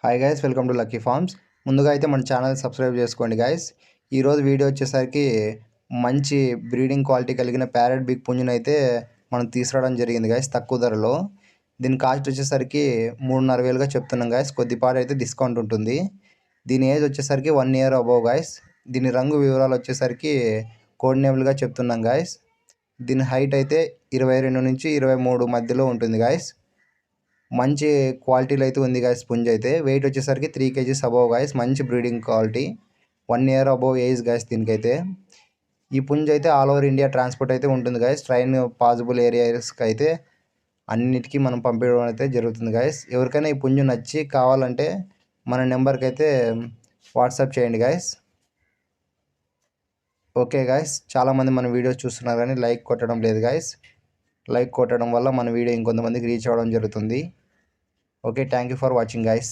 Hi guys, welcome to lucky farms. ముందుగా అయితే మన ఛానల్ సబ్స్క్రైబ్ చేసుకోండి గైస్. ఈరోజు వీడియో వచ్చేసరికి మంచి బ్రీడింగ్ క్వాలిటీ కలిగిన ప్యారెట్ బిగ్ పుంజుని అయితే మనం తీసుకురావడం జరిగింది గైస్, తక్కువ ధరలో. దీని కాస్ట్ వచ్చేసరికి 3,500గా చెప్తున్నాం గైస్. కొద్దిపాటు అయితే డిస్కౌంట్ ఉంటుంది. దీని ఏజ్ వచ్చేసరికి 1 year అబోవ్ గైస్. దీని రంగు వివరాలు వచ్చేసరికి కోడ్ నేమ్లుగా చెప్తున్నాం గైస్. దీని హైట్ అయితే 22 నుంచి 23 మధ్యలో ఉంటుంది గైస్. మంచి క్వాలిటీలో అయితే ఉంది గాయస్. పుంజ్ అయితే వెయిట్ వచ్చేసరికి 3 kgs అబోవ్ గాయస్. మంచి breeding quality, 1 year above age guys దీనికైతే. ఈ పుంజ్ అయితే ఆల్ ఓవర్ ఇండియా ట్రాన్స్పోర్ట్ అయితే ఉంటుంది గాయస్. ట్రైన్ పాసిబుల్ ఏరియాస్కి అయితే అన్నిటికీ మనం పంపించడం అయితే జరుగుతుంది గాయస్. ఎవరికైనా ఈ పుంజు నచ్చి కావాలంటే మన నెంబర్కి అయితే వాట్సాప్ చేయండి గాయస్. ఓకే గాయస్, చాలామంది మన వీడియోస్ చూస్తున్నారు కానీ లైక్ కొట్టడం లేదు గాయస్. లైక్ కొట్టడం వల్ల మన వీడియో ఇంకొంతమందికి రీచ్ అవ్వడం జరుగుతుంది. Okay, thank you for watching guys.